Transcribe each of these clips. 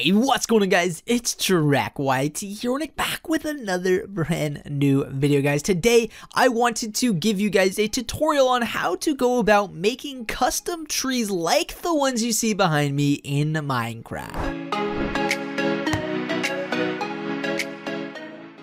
Hey, what's going on, guys? It's TrackYT here, and back with another brand new video, guys. Today, I wanted to give you guys a tutorial on how to go about making custom trees like the ones you see behind me in Minecraft.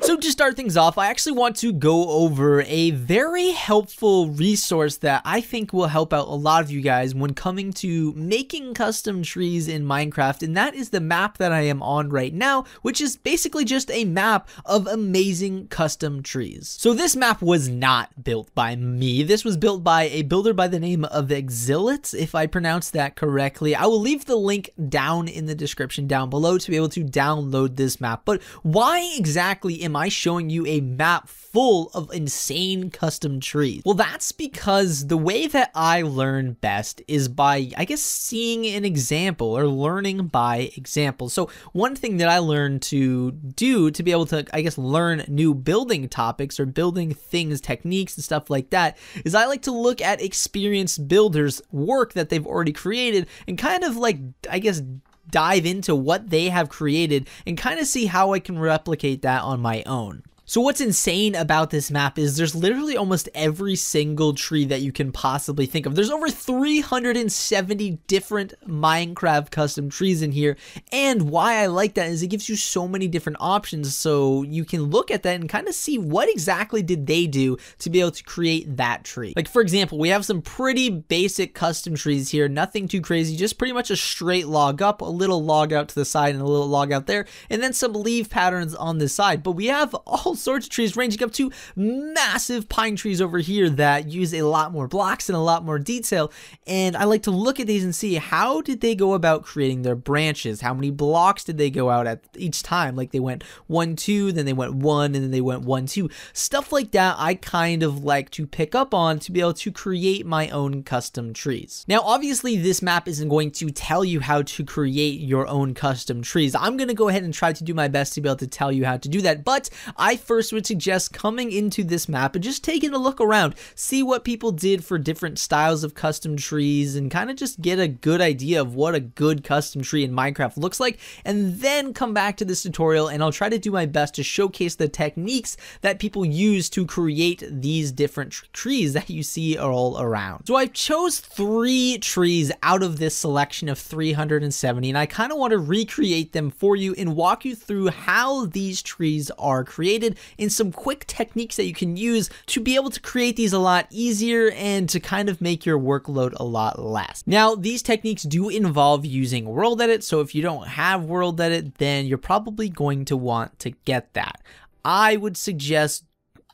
So to start things off, I actually want to go over a very helpful resource that I think will help out a lot of you guys when coming to making custom trees in Minecraft, and that is the map that I am on right now, which is basically just a map of amazing custom trees. So this map was not built by me. This was built by a builder by the name of Exilits, if I pronounced that correctly. I will leave the link down in the description down below to be able to download this map. But why exactly am I showing you a map full of insane custom trees? Well, that's because the way that I learn best is by, I guess, seeing an example or learning by example. So one thing that I learned to do to be able to, I guess, learn new building topics or building things, techniques and stuff like that is I like to look at experienced builders' work that they've already created and kind of like, I guess, dive into what they have created and kind of see how I can replicate that on my own. So what's insane about this map is there's literally almost every single tree that you can possibly think of. There's over 370 different Minecraft custom trees in here, and why I like that is it gives you so many different options, so you can look at that and kind of see what exactly did they do to be able to create that tree. Like, for example, we have some pretty basic custom trees here, nothing too crazy, just pretty much a straight log up, a little log out to the side and a little log out there, and then some leaf patterns on the side. But we have all sorts of trees ranging up to massive pine trees over here that use a lot more blocks and a lot more detail, and I like to look at these and see how did they go about creating their branches, how many blocks did they go out at each time, like they went 1 2, then they went 1, and then they went 1 2, stuff like that. I kind of like to pick up on to be able to create my own custom trees. Now obviously this map isn't going to tell you how to create your own custom trees. I'm going to go ahead and try to do my best to be able to tell you how to do that, but I first would suggest coming into this map and just taking a look around, see what people did for different styles of custom trees, and kind of just get a good idea of what a good custom tree in Minecraft looks like, and then come back to this tutorial and I'll try to do my best to showcase the techniques that people use to create these different trees that you see all around. So I chose 3 trees out of this selection of 370, and I kind of want to recreate them for you and walk you through how these trees are created in some quick techniques that you can use to be able to create these a lot easier and to kind of make your workload a lot less. Now, these techniques do involve using World Edit, so if you don't have World Edit, then you're probably going to want to get that. I would suggest,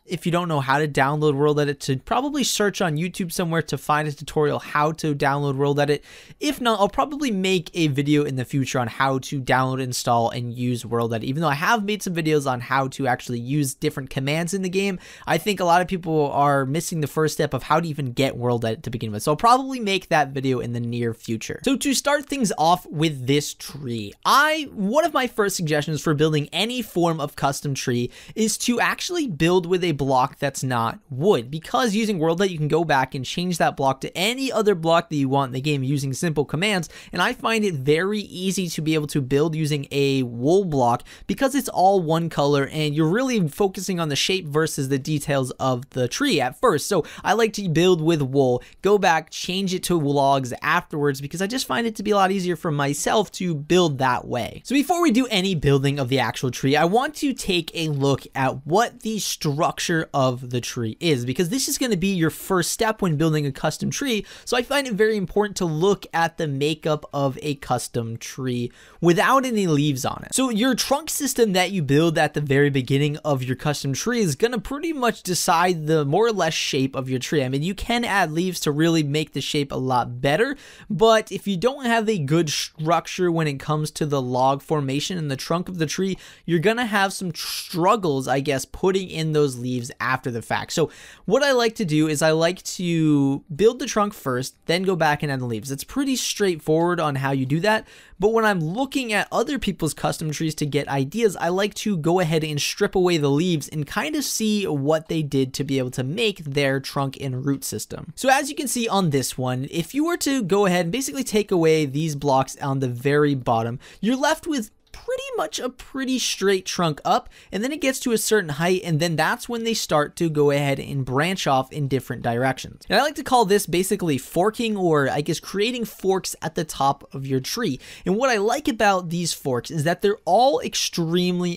if you don't know how to download World Edit, to probably search on YouTube somewhere to find a tutorial how to download World Edit. If not, I'll probably make a video in the future on how to download, install, and use World Edit. Even though I have made some videos on how to actually use different commands in the game, I think a lot of people are missing the first step of how to even get World Edit to begin with. So I'll probably make that video in the near future. So to start things off with this tree, one of my first suggestions for building any form of custom tree is to actually build with a block that's not wood, because using World Edit you can go back and change that block to any other block that you want in the game using simple commands, and I find it very easy to be able to build using a wool block because it's all one color and you're really focusing on the shape versus the details of the tree at first. So I like to build with wool, go back, change it to logs afterwards, because I just find it to be a lot easier for myself to build that way. So before we do any building of the actual tree, I want to take a look at what the structure of the tree is, because this is going to be your first step when building a custom tree. So I find it very important to look at the makeup of a custom tree without any leaves on it. So your trunk system that you build at the very beginning of your custom tree is going to pretty much decide the more or less shape of your tree. I mean, you can add leaves to really make the shape a lot better, but if you don't have a good structure when it comes to the log formation in the trunk of the tree, you're going to have some struggles, I guess, putting in those leaves leaves after the fact. So what I like to do is I like to build the trunk first, then go back and add the leaves. It's pretty straightforward on how you do that. But when I'm looking at other people's custom trees to get ideas, I like to go ahead and strip away the leaves and kind of see what they did to be able to make their trunk and root system. So as you can see on this one, if you were to go ahead and basically take away these blocks on the very bottom, you're left with pretty much a pretty straight trunk up, and then it gets to a certain height, and then that's when they start to go ahead and branch off in different directions. And I like to call this basically forking, or I guess creating forks at the top of your tree. And what I like about these forks is that they're all extremely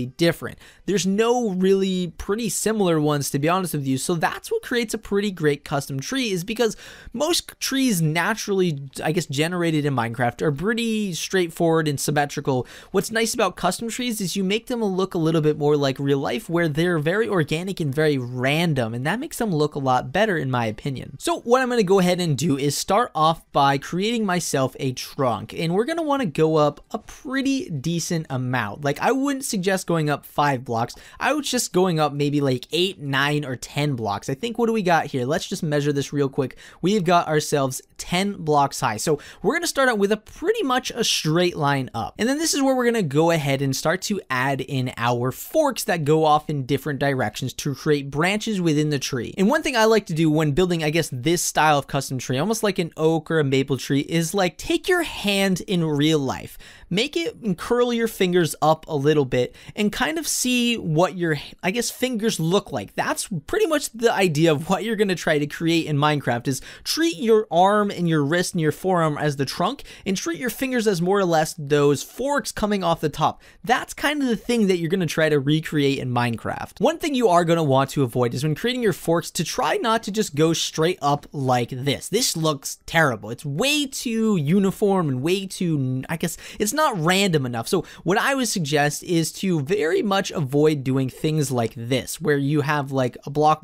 different. There's no really pretty similar ones, to be honest with you. So that's what creates a pretty great custom tree, is because most trees naturally, I guess, generated in Minecraft are pretty straightforward and symmetrical. What's nice about custom trees is you make them look a little bit more like real life, where they're very organic and very random, and that makes them look a lot better in my opinion. So what I'm going to go ahead and do is start off by creating myself a trunk, and we're going to want to go up a pretty decent amount. Like, I wouldn't suggest going up 5 blocks. I was just going up maybe like 8, 9, or 10 blocks. I think, what do we got here? Let's just measure this real quick. We've got ourselves 10 blocks high. So we're going to start out with a pretty much a straight line up. And then this is where we're going to go ahead and start to add in our forks that go off in different directions to create branches within the tree. And one thing I like to do when building, I guess, this style of custom tree, almost like an oak or a maple tree, is like take your hand in real life, make it and curl your fingers up a little bit and kind of see what your, I guess, fingers look like. That's pretty much the idea of what you're going to try to create in Minecraft, is treat your arm and your wrist and your forearm as the trunk, and treat your fingers as more or less those forks coming off the top. That's kind of the thing that you're going to try to recreate in Minecraft. One thing you are going to want to avoid is when creating your forks to try not to just go straight up like this. This looks terrible. It's way too uniform and way too, I guess, it's not random enough. So what I would suggest is to very much avoid doing things like this, where you have like a block.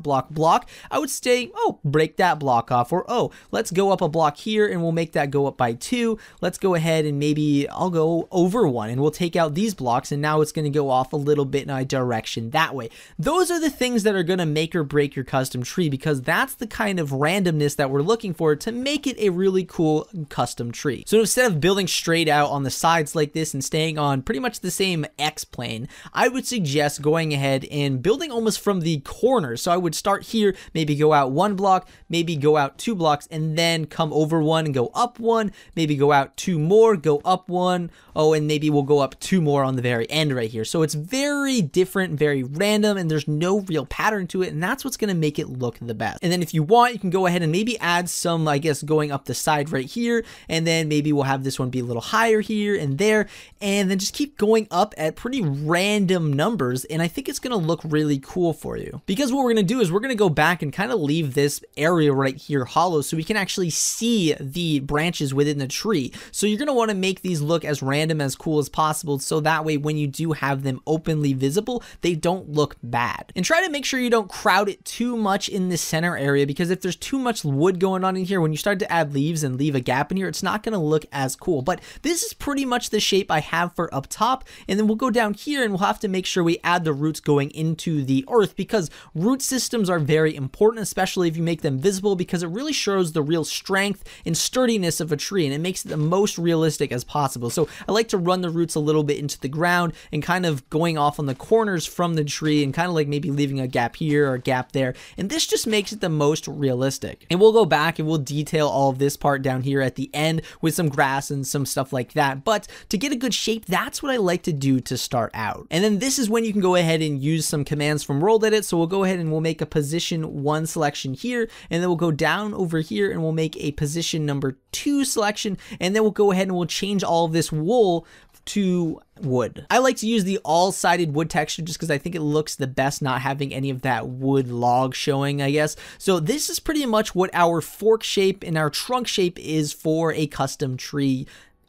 I would say, oh, break that block off, or oh, let's go up a block here and we'll make that go up by 2. Let's go ahead and maybe I'll go over 1 and we'll take out these blocks, and now it's going to go off a little bit in a direction that way. Those are the things that are going to make or break your custom tree, because that's the kind of randomness that we're looking for to make it a really cool custom tree. So instead of building straight out on the sides like this and staying on pretty much the same X plane, I would suggest going ahead and building almost from the corners. So I would start here, maybe go out 1 block, maybe go out 2 blocks, and then come over 1 and go up 1, maybe go out 2 more, go up 1, oh, and maybe we'll go up 2 more on the very end right here. So it's very different, very random, and there's no real pattern to it, and that's what's going to make it look the best. And then if you want, you can go ahead and maybe add some, I guess, going up the side right here, and then maybe we'll have this one be a little higher here and there, and then just keep going up at pretty random numbers, and I think it's going to look really cool for you. Because what we're going to do is we're going to go back and kind of leave this area right here hollow so we can actually see the branches within the tree. So you're going to want to make these look as random, as cool as possible, so that way when you do have them openly visible, they don't look bad. And try to make sure you don't crowd it too much in the center area, because if there's too much wood going on in here, when you start to add leaves and leave a gap in here, it's not going to look as cool. But this is pretty much the shape I have for up top, and then we'll go down here and we'll have to make sure we add the roots going into the earth, because root systems are very important, especially if you make them visible, because it really shows the real strength and sturdiness of a tree, and it makes it the most realistic as possible. So I like to run the roots a little bit into the ground and kind of going off on the corners from the tree, and kind of like maybe leaving a gap here or a gap there, and this just makes it the most realistic. And we'll go back and we'll detail all of this part down here at the end with some grass and some stuff like that. But to get a good shape, that's what I like to do to start out. And then this is when you can go ahead and use some commands from World Edit. So we'll go ahead and we'll make a position 1 selection here, and then we'll go down over here and we'll make a position number 2 selection, and then we'll go ahead and we'll change all of this wool to wood. I like to use the all-sided wood texture just because I think it looks the best not having any of that wood log showing, I guess. So this is pretty much what our fork shape and our trunk shape is for a custom tree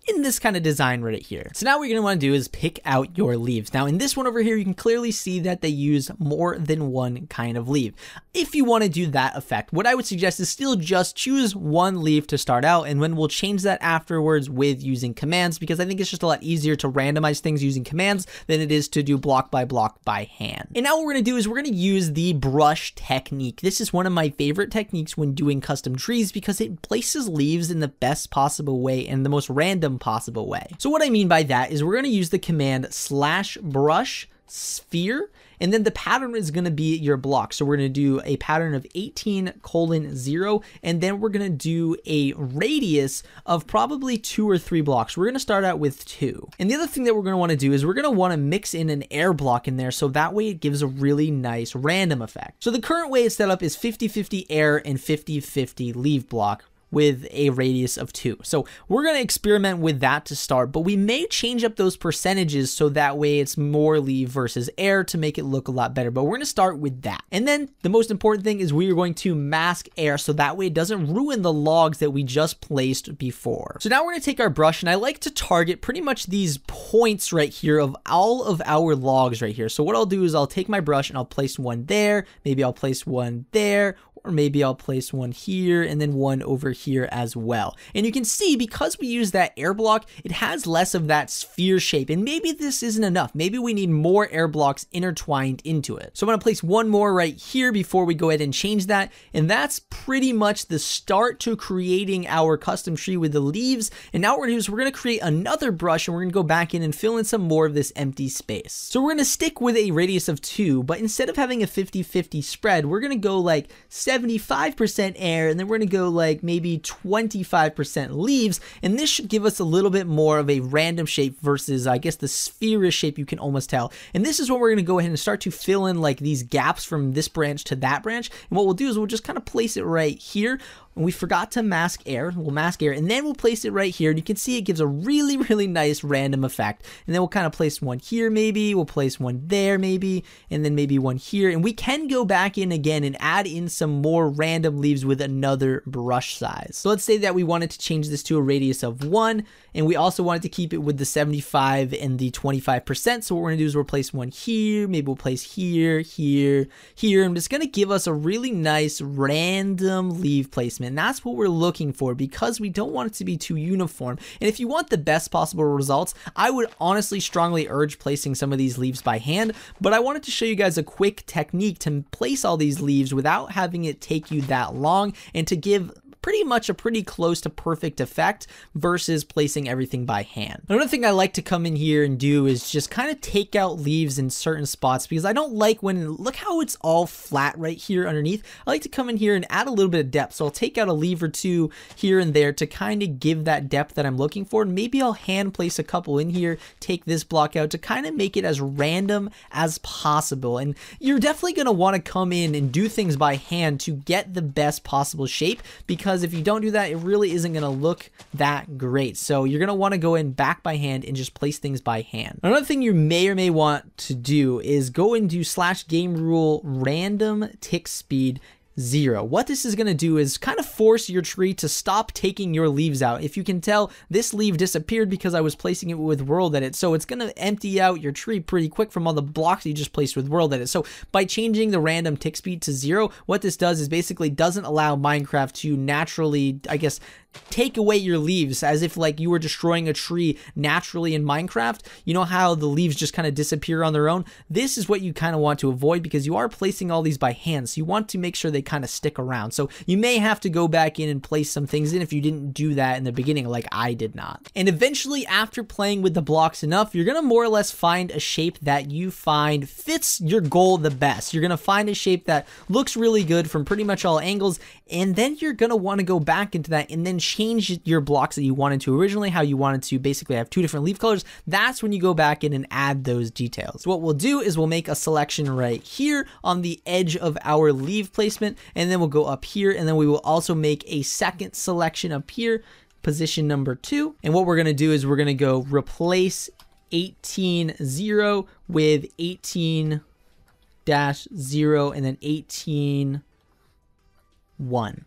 in this kind of design right here. So now what you're going to want to do is pick out your leaves. Now in this one over here, you can clearly see that they use more than one kind of leaf. If you want to do that effect, what I would suggest is still just choose one leaf to start out, and then we'll change that afterwards with using commands, because I think it's just a lot easier to randomize things using commands than it is to do block by hand. And now what we're going to do is we're going to use the brush technique. This is one of my favorite techniques when doing custom trees because it places leaves in the best possible way and the most random possible way. So what I mean by that is we're going to use the command /brush sphere, and then the pattern is going to be your block. So we're going to do a pattern of 18:0, and then we're going to do a radius of probably 2 or 3 blocks. We're going to start out with 2. And the other thing that we're going to want to do is we're going to want to mix in an air block in there, so that way it gives a really nice random effect. So the current way it's set up is 50-50 air and 50-50 leaf block, with a radius of 2. So we're going to experiment with that to start, but we may change up those percentages so that way it's more leaf versus air to make it look a lot better. But we're going to start with that. And then the most important thing is we are going to mask air so that way it doesn't ruin the logs that we just placed before. So now we're going to take our brush, and I like to target pretty much these points right here of all of our logs right here. So what I'll do is I'll take my brush and I'll place one there, maybe I'll place one there, or maybe I'll place one here and then one over here as well. And you can see because we use that air block, it has less of that sphere shape, and maybe this isn't enough. Maybe we need more air blocks intertwined into it. So I'm going to place one more right here before we go ahead and change that. And that's pretty much the start to creating our custom tree with the leaves. And now what we're going to do is we're going to create another brush, and we're going to go back in and fill in some more of this empty space. So we're going to stick with a radius of 2, but instead of having a 50-50 spread, we're going to go like 75% air, and then we're going to go like maybe 25% leaves, and this should give us a little bit more of a random shape versus, I guess, the spherish shape you can almost tell. And this is what we're going to go ahead and start to fill in like these gaps from this branch to that branch. And what we'll do is we'll just kind of place it right here. And we forgot to mask air. We'll mask air, and then we'll place it right here. And you can see it gives a really, really nice random effect. And then we'll kind of place one here maybe. We'll place one there maybe. And then maybe one here. And we can go back in again and add in some more random leaves with another brush size. So let's say that we wanted to change this to a radius of 1. And we also wanted to keep it with the 75 and the 25%. So what we're going to do is we'll place one here. Maybe we'll place here, here, here. And it's going to give us a really nice random leaf placement. And that's what we're looking for because we don't want it to be too uniform. And if you want the best possible results, I would honestly strongly urge placing some of these leaves by hand. But I wanted to show you guys a quick technique to place all these leaves without having it take you that long and to give pretty much a pretty close to perfect effect versus placing everything by hand. Another thing I like to come in here and do is just kind of take out leaves in certain spots because I don't like when, look how it's all flat right here underneath. I like to come in here and add a little bit of depth. So I'll take out a leaf or two here and there to kind of give that depth that I'm looking for. And maybe I'll hand place a couple in here, take this block out to kind of make it as random as possible. And you're definitely going to want to come in and do things by hand to get the best possible shape, because if you don't do that, it really isn't going to look that great. So you're going to want to go in back by hand and just place things by hand. Another thing you may or may want to do is go and do /game rule random tick speed 0. What this is going to do is kind of force your tree to stop taking your leaves out. If you can tell, this leaf disappeared because I was placing it with world edit. So it's going to empty out your tree pretty quick from all the blocks you just placed with world edit. So by changing the random tick speed to 0, what this does is basically doesn't allow Minecraft to naturally, I guess, take away your leaves as if like you were destroying a tree naturally in Minecraft. You know how the leaves just kind of disappear on their own? This is what you kind of want to avoid because you are placing all these by hand. So you want to make sure they kind of stick around. So you may have to go back in and place some things in if you didn't do that in the beginning like I did not. And eventually after playing with the blocks enough, you're going to more or less find a shape that you find fits your goal the best. You're going to find a shape that looks really good from pretty much all angles, and then you're going to want to go back into that and then change your blocks that you wanted to originally, how you wanted to basically have 2 different leaf colors. That's when you go back in and add those details. What we'll do is we'll make a selection right here on the edge of our leaf placement, and then we'll go up here, and then we will also make a second selection up here, position number 2. And what we're going to do is we're going to go replace 18:0 with 18-0 and then 18:1.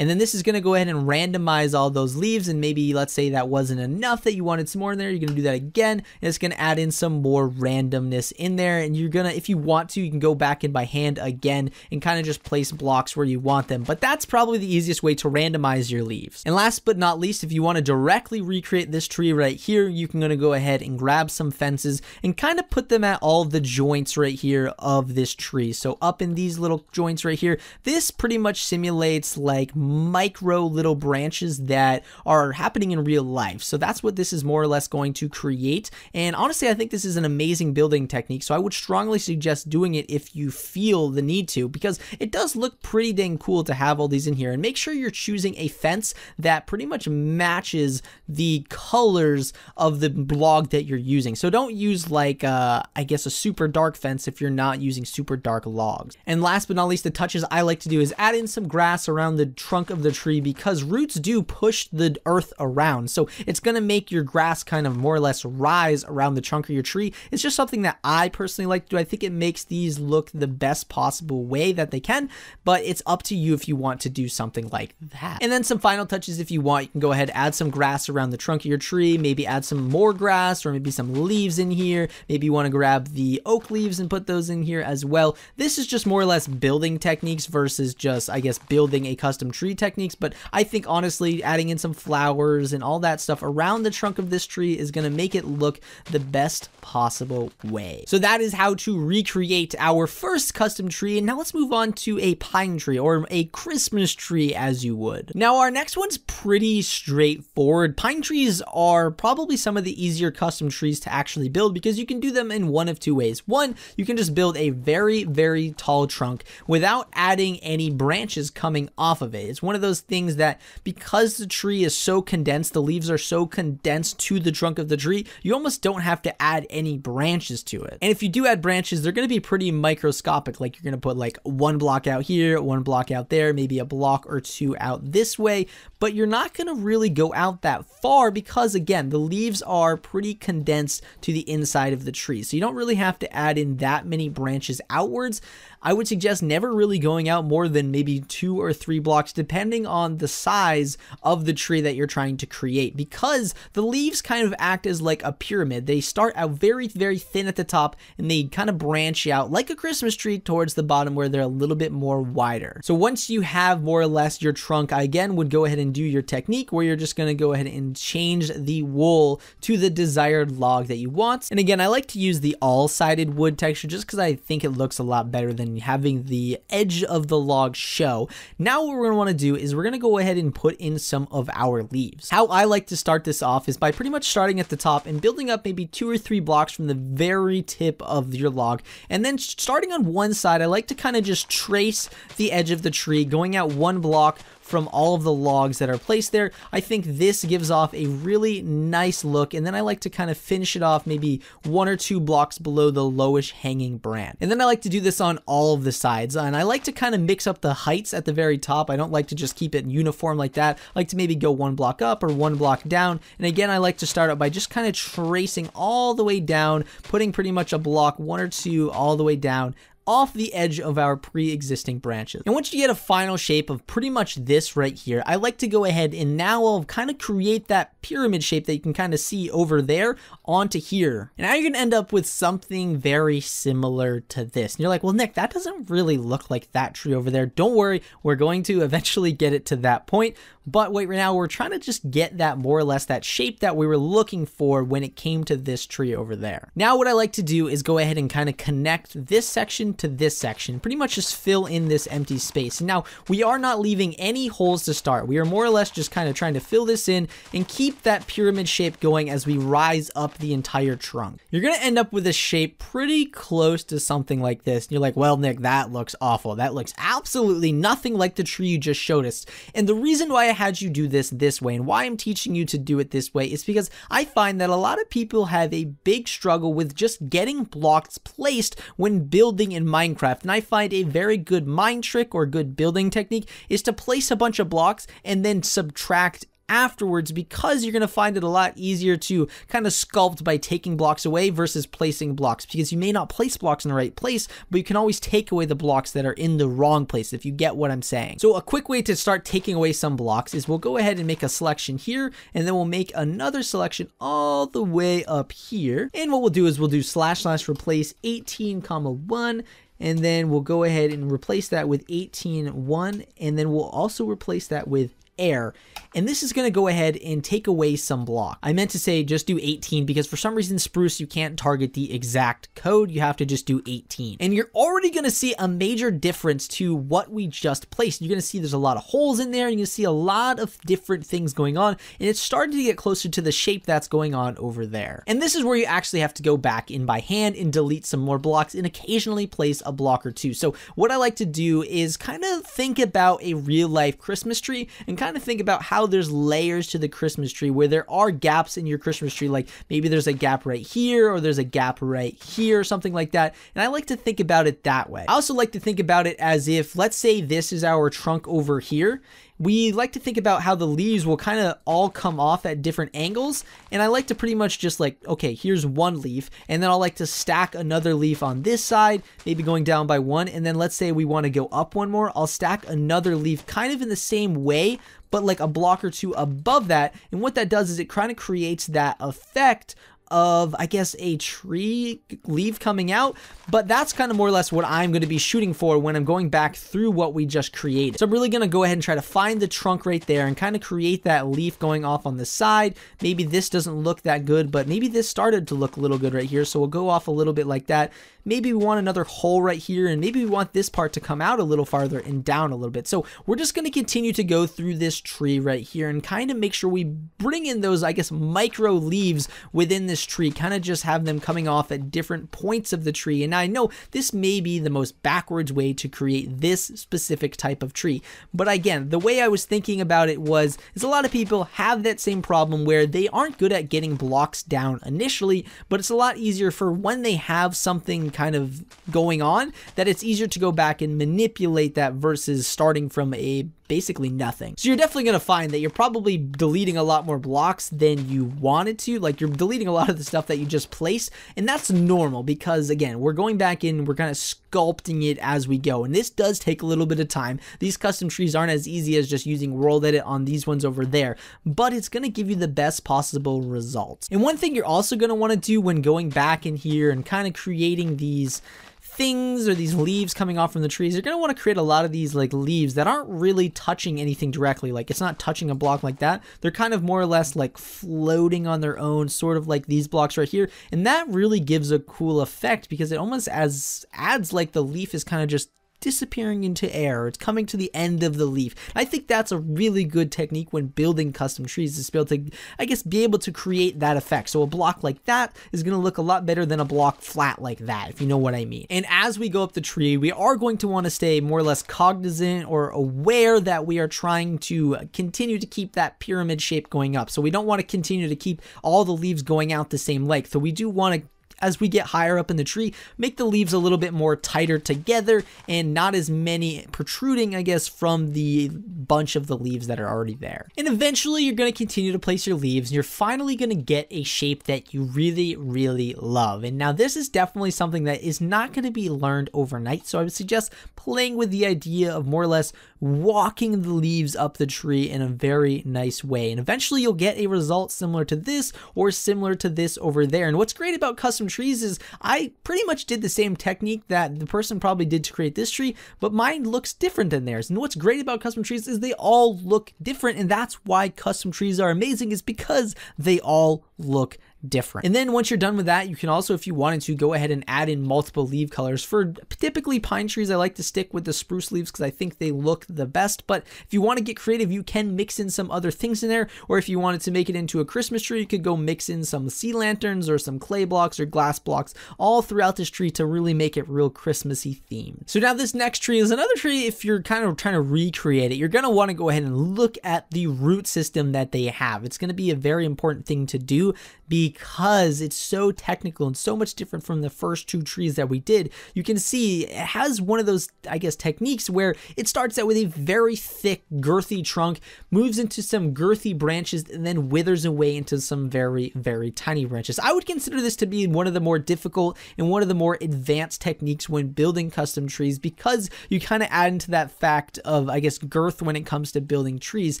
And then this is going to go ahead and randomize all those leaves, and maybe let's say that wasn't enough, that you wanted some more in there, you're going to do that again, and it's going to add in some more randomness in there. And you're going to, if you want to, you can go back in by hand again and kind of just place blocks where you want them. But that's probably the easiest way to randomize your leaves. And last but not least, if you want to directly recreate this tree right here, you can go ahead and grab some fences and kind of put them at all the joints right here of this tree. So up in these little joints right here, this pretty much simulates like micro little branches that are happening in real life. So that's what this is more or less going to create. And honestly, I think this is an amazing building technique. So I would strongly suggest doing it if you feel the need to, because it does look pretty dang cool to have all these in here. And make sure you're choosing a fence that pretty much matches the colors of the log that you're using. So don't use like I guess a super dark fence if you're not using super dark logs. And last but not least, the touches I like to do is add in some grass around the trunk of the tree, because roots do push the earth around. So it's going to make your grass kind of more or less rise around the trunk of your tree. It's just something that I personally like to do. I think it makes these look the best possible way that they can, but it's up to you if you want to do something like that. And then some final touches, if you want, you can go ahead, add some grass around the trunk of your tree, maybe add some more grass or maybe some leaves in here. Maybe you want to grab the oak leaves and put those in here as well. This is just more or less building techniques versus just, I guess, building a custom tree techniques. But I think honestly, adding in some flowers and all that stuff around the trunk of this tree is going to make it look the best possible way. So that is how to recreate our first custom tree. And now let's move on to a pine tree, or a Christmas tree as you would. Now our next one's pretty straightforward. Pine trees are probably some of the easier custom trees to actually build, because you can do them in one of two ways. One, you can just build a very, very tall trunk without adding any branches coming off of it. It's one of those things that, because the tree is so condensed, the leaves are so condensed to the trunk of the tree, you almost don't have to add any branches to it. And if you do add branches, they're going to be pretty microscopic. Like you're going to put like one block out here, one block out there, maybe a block or two out this way, but you're not going to really go out that far, because again, the leaves are pretty condensed to the inside of the tree. So you don't really have to add in that many branches outwards. I would suggest never really going out more than maybe 2 or 3 blocks, depending on the size of the tree that you're trying to create, because the leaves kind of act as like a pyramid. They start out very, very thin at the top, and they kind of branch out like a Christmas tree towards the bottom, where they're a little bit more wider. So once you have more or less your trunk, I again would go ahead and do your technique where you're just going to go ahead and change the wool to the desired log that you want. And again, I like to use the all-sided wood texture just because I think it looks a lot better than having the edge of the log show. Now what we're going to want to do is we're going to go ahead and put in some of our leaves. How I like to start this off is by pretty much starting at the top and building up maybe 2 or 3 blocks from the very tip of your log. And then starting on one side, I like to kind of just trace the edge of the tree, going out 1 block from all of the logs that are placed there. I think this gives off a really nice look, and then I like to kind of finish it off maybe 1 or 2 blocks below the lowest hanging branch. And then I like to do this on all of the sides, and I like to kind of mix up the heights at the very top. I don't like to just keep it uniform like that. I like to maybe go 1 block up or 1 block down. And again, I like to start out by just kind of tracing all the way down, putting pretty much a block 1 or 2 all the way down off the edge of our pre-existing branches. And once you get a final shape of pretty much this right here, I like to go ahead and now I'll kind of create that pyramid shape that you can kind of see over there onto here. And now you're going to end up with something very similar to this. And you're like, well, Nick, that doesn't really look like that tree over there. Don't worry, we're going to eventually get it to that point. But wait, right now we're trying to just get that more or less that shape that we were looking for when it came to this tree over there. Now what I like to do is go ahead and kind of connect this section to this section, pretty much just fill in this empty space. And now we are not leaving any holes to start. We are more or less just kind of trying to fill this in and keep that pyramid shape going as we rise up the entire trunk. You're going to end up with a shape pretty close to something like this. And you're like, well, Nick, that looks awful. That looks absolutely nothing like the tree you just showed us. And the reason why I had you do this way and why I'm teaching you to do it this way is because I find that a lot of people have a big struggle with just getting blocks placed when building in Minecraft. And I find a very good mind trick or good building technique is to place a bunch of blocks and then subtract afterwards, because you're going to find it a lot easier to kind of sculpt by taking blocks away versus placing blocks, because you may not place blocks in the right place, but you can always take away the blocks that are in the wrong place, if you get what I'm saying. So a quick way to start taking away some blocks is we'll go ahead and make a selection here, and then we'll make another selection all the way up here. And what we'll do is we'll do / replace 18, 1, and then we'll go ahead and replace that with 18, 1, and then we'll also replace that with air. And this is going to go ahead and take away some block. I meant to say just do 18 because for some reason Spruce, you can't target the exact code. You have to just do 18. And you're already going to see a major difference to what we just placed. You're going to see there's a lot of holes in there. You're going to see a lot of different things going on, and it's starting to get closer to the shape that's going on over there. And this is where you actually have to go back in by hand and delete some more blocks and occasionally place a block or two. So what I like to do is kind of think about a real life Christmas tree and kind of think about how there's layers to the Christmas tree, where there are gaps in your Christmas tree, like maybe there's a gap right here or there's a gap right here or something like that. And I like to think about it that way. I also like to think about it as if, let's say this is our trunk over here. We like to think about how the leaves will kind of all come off at different angles. And I like to pretty much just like, okay, here's one leaf, and then I'll like to stack another leaf on this side, maybe going down by one. And then let's say we want to go up one more, I'll stack another leaf kind of in the same way, but like a block or two above that. And what that does is it kind of creates that effect of, I guess, a tree leaf coming out, but that's kind of more or less what I'm going to be shooting for when I'm going back through what we just created. So I'm really going to go ahead and try to find the trunk right there and kind of create that leaf going off on the side. Maybe this doesn't look that good, but maybe this started to look a little good right here, so we'll go off a little bit like that. Maybe we want another hole right here, and maybe we want this part to come out a little farther and down a little bit. So we're just going to continue to go through this tree right here and kind of make sure we bring in those, I guess, micro leaves within this tree, kind of just have them coming off at different points of the tree. And I know this may be the most backwards way to create this specific type of tree, but again, the way I was thinking about it is a lot of people have that same problem where they aren't good at getting blocks down initially, but it's a lot easier for when they have something kind of going on, that it's easier to go back and manipulate that versus starting from a basically nothing. So you're definitely going to find that you're probably deleting a lot more blocks than you wanted to. Like, you're deleting a lot of the stuff that you just placed, and that's normal because, again, we're going back in, we're kind of sculpting it as we go, and this does take a little bit of time. These custom trees aren't as easy as just using world edit on these ones over there, but it's going to give you the best possible results. And one thing you're also going to want to do when going back in here and kind of creating these things or these leaves coming off from the trees, you're going to want to create a lot of these like leaves that aren't really touching anything directly. Like, it's not touching a block like that. They're kind of more or less like floating on their own, sort of like these blocks right here. And that really gives a cool effect because it almost adds like the leaf is kind of just disappearing into air. It's coming to the end of the leaf. I think that's a really good technique when building custom trees, is to be able to, I guess, be able to create that effect. So a block like that is going to look a lot better than a block flat like that, if you know what I mean. And as we go up the tree, we are going to want to stay more or less cognizant or aware that we are trying to continue to keep that pyramid shape going up. So we don't want to continue to keep all the leaves going out the same length. So we do want to, as we get higher up in the tree, make the leaves a little bit more tighter together and not as many protruding, I guess, from the bunch of the leaves that are already there. And eventually you're going to continue to place your leaves and you're finally going to get a shape that you really, really love. And now this is definitely something that is not going to be learned overnight. So I would suggest playing with the idea of more or less walking the leaves up the tree in a very nice way. And eventually you'll get a result similar to this or similar to this over there. And what's great about custom trees is I pretty much did the same technique that the person probably did to create this tree, but mine looks different than theirs. And what's great about custom trees is they all look different, and that's why custom trees are amazing, is because they all look different. And then once you're done with that, you can also, if you wanted to, go ahead and add in multiple leaf colors. For typically pine trees, I like to stick with the spruce leaves because I think they look the best, but if you want to get creative, you can mix in some other things in there, or if you wanted to make it into a Christmas tree, you could go mix in some sea lanterns or some clay blocks or glass blocks all throughout this tree to really make it real Christmassy themed. So now this next tree is another tree. If you're kind of trying to recreate it, you're going to want to go ahead and look at the root system that they have. It's going to be a very important thing to do because because it's so technical and so much different from the first two trees that we did. You can see it has one of those, I guess, techniques where it starts out with a very thick, girthy trunk, moves into some girthy branches, and then withers away into some very, very tiny branches. I would consider this to be one of the more difficult and one of the more advanced techniques when building custom trees, because you kind of add into that fact of, I guess, girth when it comes to building trees.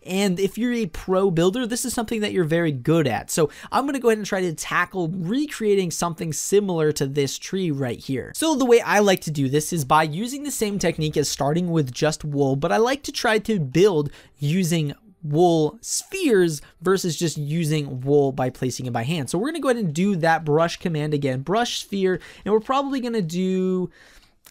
And if you're a pro builder, this is something that you're very good at. So I'm going to go ahead and try to tackle recreating something similar to this tree right here. So the way I like to do this is by using the same technique as starting with just wool, but I like to try to build using wool spheres versus just using wool by placing it by hand. So we're going to go ahead and do that brush command again, brush sphere, and we're probably going to do,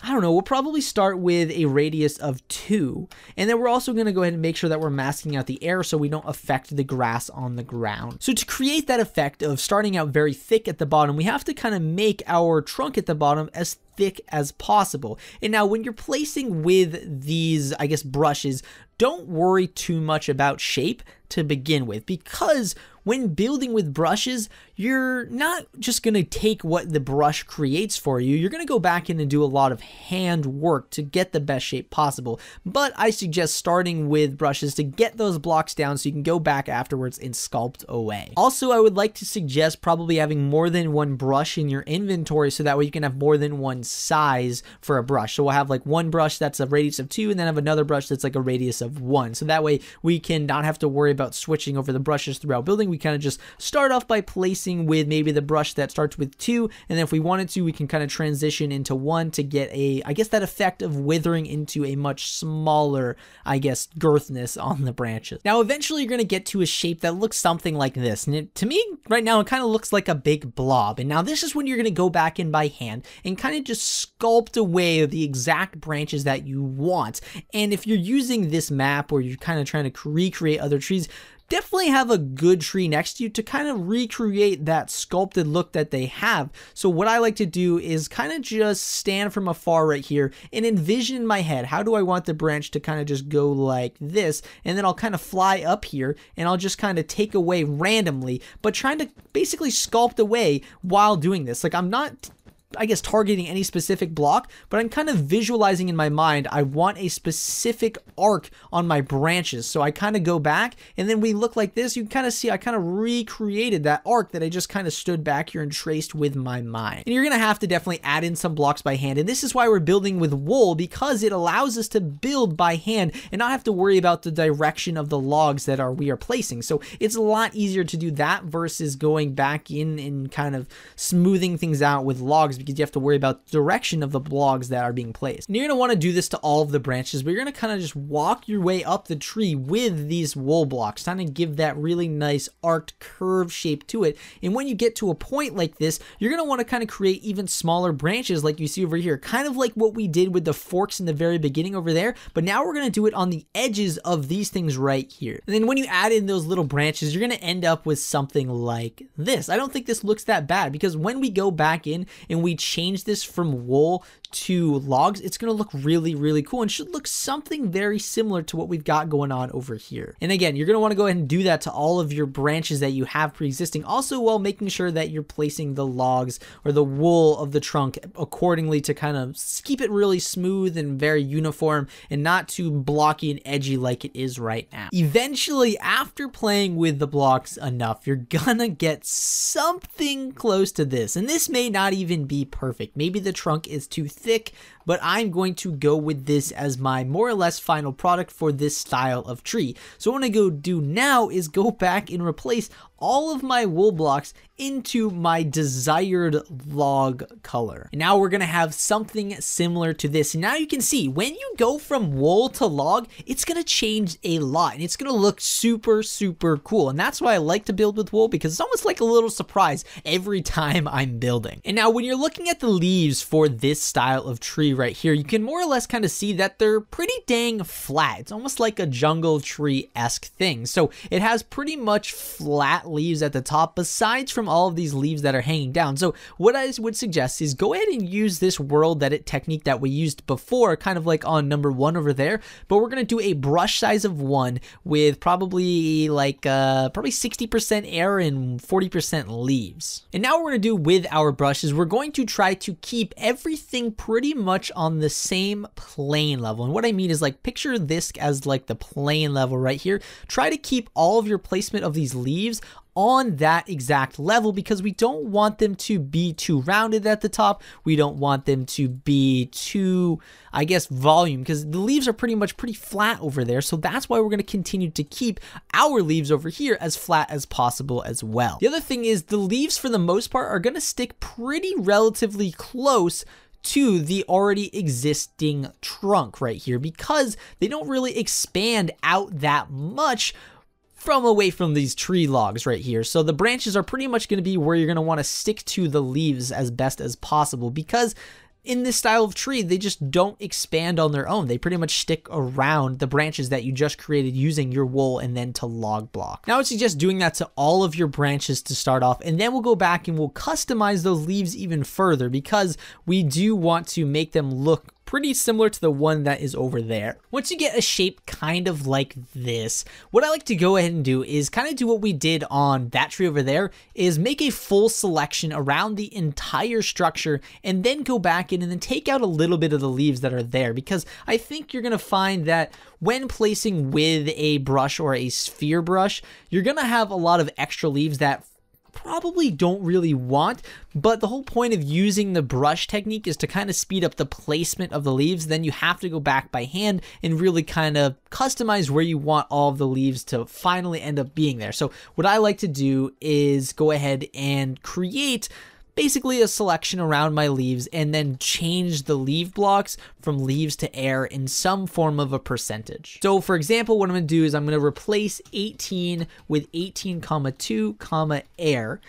I don't know, we'll probably start with a radius of 2. And then we're also going to go ahead and make sure that we're masking out the air so we don't affect the grass on the ground. So to create that effect of starting out very thick at the bottom, we have to kind of make our trunk at the bottom as thick as possible. And now when you're placing with these, I guess, brushes, don't worry too much about shape to begin with, because when building with brushes, you're not just going to take what the brush creates for you. You're going to go back in and do a lot of hand work to get the best shape possible. But I suggest starting with brushes to get those blocks down so you can go back afterwards and sculpt away. Also, I would like to suggest probably having more than one brush in your inventory so that way you can have more than one size for a brush. So we'll have like one brush that's a radius of 2 and then have another brush that's like a radius of 1. So that way we can not have to worry about switching over the brushes throughout building. We kind of just start off by placing with maybe the brush that starts with 2, and then if we wanted to, we can kind of transition into 1 to get a, I guess, that effect of withering into a much smaller, I guess, girthness on the branches. Now eventually you're going to get to a shape that looks something like this, and to me right now it kind of looks like a big blob. And now this is when you're going to go back in by hand and kind of just sculpt away the exact branches that you want. And if you're using this map or you're kind of trying to recreate other trees, definitely have a good tree next to you to kind of recreate that sculpted look that they have. So what I like to do is kind of just stand from afar right here and envision in my head, how do I want the branch to kind of just go like this? And then I'll kind of fly up here and I'll just kind of take away randomly, but trying to basically sculpt away while doing this. Like I'm not, I guess, targeting any specific block, but I'm kind of visualizing in my mind, I want a specific arc on my branches. So I kind of go back and then we look like this. You can kind of see I kind of recreated that arc that I just kind of stood back here and traced with my mind. And you're going to have to definitely add in some blocks by hand. And this is why we're building with wool, because it allows us to build by hand and not have to worry about the direction of the logs that we are placing. So it's a lot easier to do that versus going back in and kind of smoothing things out with logs, because you have to worry about the direction of the logs that are being placed. And you're going to want to do this to all of the branches, but you're going to kind of just walk your way up the tree with these wool blocks, trying to give that really nice arced curve shape to it. And when you get to a point like this, you're going to want to kind of create even smaller branches like you see over here, kind of like what we did with the forks in the very beginning over there, but now we're going to do it on the edges of these things right here. And then when you add in those little branches, you're going to end up with something like this. I don't think this looks that bad, because when we go back in and we change this from wool to logs, it's going to look really, really cool and should look something very similar to what we've got going on over here. And again, you're going to want to go ahead and do that to all of your branches that you have pre-existing, also while making sure that you're placing the logs or the wool of the trunk accordingly to kind of keep it really smooth and very uniform and not too blocky and edgy like it is right now. Eventually, after playing with the blocks enough, you're gonna get something close to this, and this may not even be perfect. Maybe the trunk is too thick, but I'm going to go with this as my more or less final product for this style of tree. So what I'm going to go do now is go back and replace all of my wool blocks into my desired log color. And now we're going to have something similar to this. And now you can see when you go from wool to log, it's going to change a lot and it's going to look super, super cool. And that's why I like to build with wool, because it's almost like a little surprise every time I'm building. And now when you're looking at the leaves for this style of tree right here, you can more or less kind of see that they're pretty dang flat. It's almost like a jungle tree-esque thing. So it has pretty much flat leaves at the top besides from all of these leaves that are hanging down. So what I would suggest is go ahead and use this whirl that it technique that we used before, kind of like on number 1 over there, but we're going to do a brush size of 1 with probably like probably 60% air and 40% leaves. And now what we're going to do with our brushes, we're going to try to keep everything pretty much on the same plane level. And what I mean is, like, picture this as like the plane level right here. Try to keep all of your placement of these leaves on that exact level, because we don't want them to be too rounded at the top. We don't want them to be too, I guess, volume, because the leaves are pretty flat over there. So that's why we're going to continue to keep our leaves over here as flat as possible as well. The other thing is the leaves for the most part are going to stick pretty relatively close to the already existing trunk right here, because they don't really expand out that much from away from these tree logs right here. So the branches are pretty much going to be where you're going to want to stick to the leaves as best as possible, because in this style of tree, they just don't expand on their own. They pretty much stick around the branches that you just created using your wool and then to log block. Now I would suggest doing that to all of your branches to start off, and then we'll go back and we'll customize those leaves even further, because we do want to make them look pretty similar to the one that is over there. Once you get a shape kind of like this, what I like to go ahead and do is kind of do what we did on that tree over there, is make a full selection around the entire structure and then go back in and then take out a little bit of the leaves that are there, because I think you're going to find that when placing with a brush or a sphere brush, you're going to have a lot of extra leaves that probably don't really want, but the whole point of using the brush technique is to kind of speed up the placement of the leaves. Then you have to go back by hand and really kind of customize where you want all of the leaves to finally end up being there. So what I like to do is go ahead and create basically a selection around my leaves and then change the leaf blocks from leaves to air in some form of a percentage. So for example, what I'm going to do is I'm going to replace 18 with 18,2, air,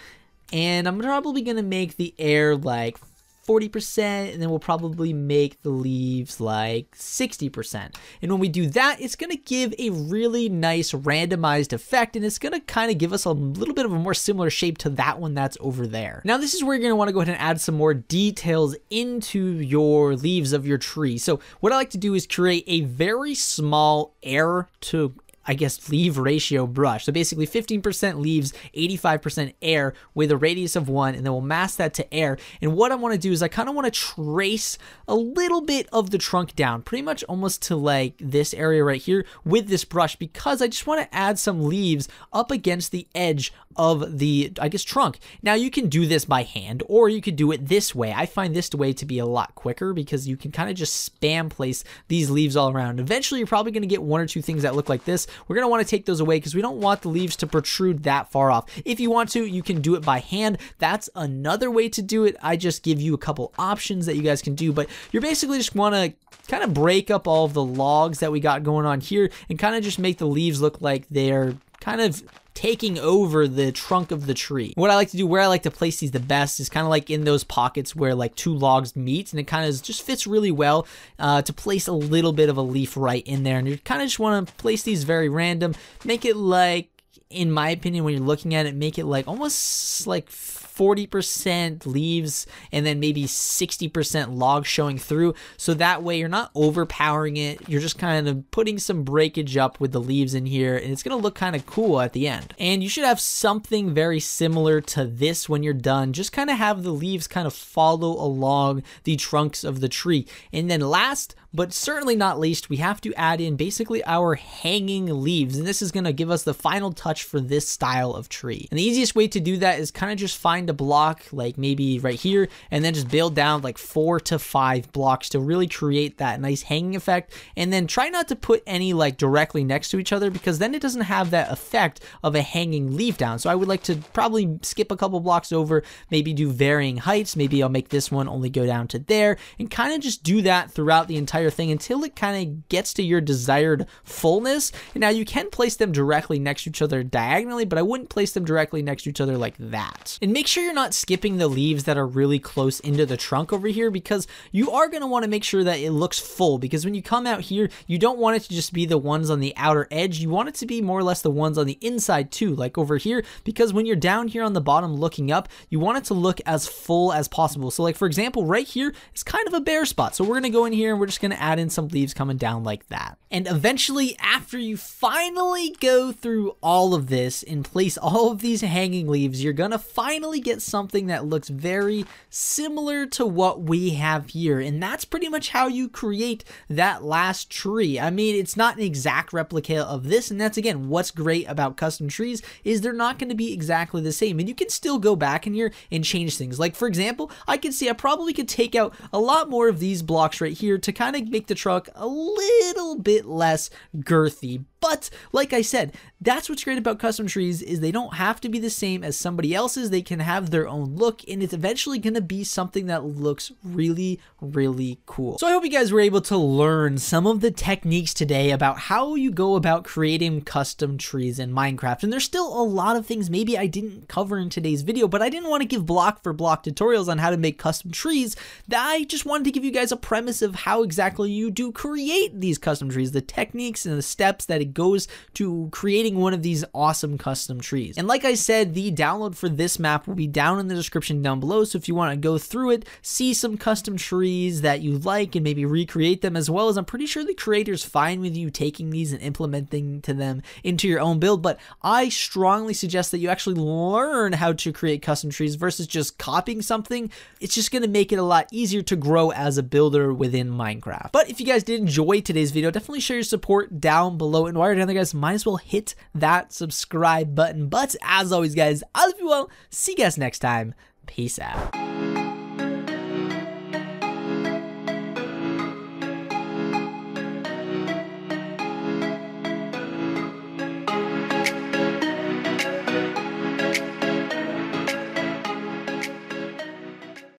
and I'm probably going to make the air like 40%, and then we'll probably make the leaves like 60%. And when we do that, it's going to give a really nice randomized effect, and it's going to kind of give us a little bit of a more similar shape to that one that's over there. Now this is where you're going to want to go ahead and add some more details into your leaves of your tree. So what I like to do is create a very small air to, I guess, leaf ratio brush. So basically 15% leaves, 85% air with a radius of 1, and then we'll mask that to air. And what I want to do is I kind of want to trace a little bit of the trunk down, pretty much almost to like this area right here with this brush, because I just want to add some leaves up against the edge of the, I guess, trunk. Now you can do this by hand, or you could do it this way. I find this way to be a lot quicker, because you can kind of just spam place these leaves all around. Eventually you're probably going to get 1 or 2 things that look like this. We're going to want to take those away because we don't want the leaves to protrude that far off. If you want to, you can do it by hand. That's another way to do it. I just give you a couple options that you guys can do, but you're basically just want to kind of break up all of the logs that we got going on here and kind of just make the leaves look like they're kind of taking over the trunk of the tree. What I like to do, where I like to place these the best, is kind of like in those pockets where like 2 logs meet, and it kind of just fits really well to place a little bit of a leaf right in there. And you kind of just want to place these very random, make it like, in my opinion, when you're looking at it, make it like almost like 40% leaves and then maybe 60% logs showing through, so that way you're not overpowering it. You're just kind of putting some breakage up with the leaves in here, and it's gonna look kind of cool at the end. And you should have something very similar to this when you're done. Just kind of have the leaves kind of follow along the trunks of the tree. And then last but certainly not least, we have to add in basically our hanging leaves, and this is gonna give us the final touch for this style of tree. And the easiest way to do that is kind of just find a block like maybe right here, and then just build down like 4 to 5 blocks to really create that nice hanging effect. And then try not to put any like directly next to each other, because then it doesn't have that effect of a hanging leaf down. So I would like to probably skip a couple blocks over, maybe do varying heights. Maybe I'll make this one only go down to there, and kind of just do that throughout the entire entire thing until it kind of gets to your desired fullness. And now you can place them directly next to each other diagonally, but I wouldn't place them directly next to each other like that. And make sure you're not skipping the leaves that are really close into the trunk over here, because you are going to want to make sure that it looks full, because when you come out here, you don't want it to just be the ones on the outer edge. You want it to be more or less the ones on the inside too, like over here, because when you're down here on the bottom looking up, you want it to look as full as possible. So like for example, right here is kind of a bare spot. So we're going to go in here and we're just going to add in some leaves coming down like that. And eventually, after you finally go through all of this and place all of these hanging leaves, you're going to finally get something that looks very similar to what we have here. And that's pretty much how you create that last tree. I mean, it's not an exact replica of this, and that's again what's great about custom trees, is they're not going to be exactly the same, and you can still go back in here and change things. Like for example, I can see I probably could take out a lot more of these blocks right here to kind of make the truck a little bit less girthy. But like I said, that's what's great about custom trees, is they don't have to be the same as somebody else's. They can have their own look, and it's eventually going to be something that looks really, really cool. So I hope you guys were able to learn some of the techniques today about how you go about creating custom trees in Minecraft. And there's still a lot of things maybe I didn't cover in today's video, but I didn't want to give block for block tutorials on how to make custom trees. I just wanted to give you guys a premise of how exactly you do create these custom trees, the techniques and the steps that it goes to creating one of these awesome custom trees. And like I said, the download for this map will be down in the description down below, so if you want to go through it, see some custom trees that you like and maybe recreate them, as well as I'm pretty sure the creator's fine with you taking these and implementing to them into your own build. But I strongly suggest that you actually learn how to create custom trees versus just copying something. It's just going to make it a lot easier to grow as a builder within Minecraft. But if you guys did enjoy today's video, definitely share your support down below, and while you're down there guys, might as well hit that subscribe button. But as always guys, I love you all. See you guys next time. Peace out.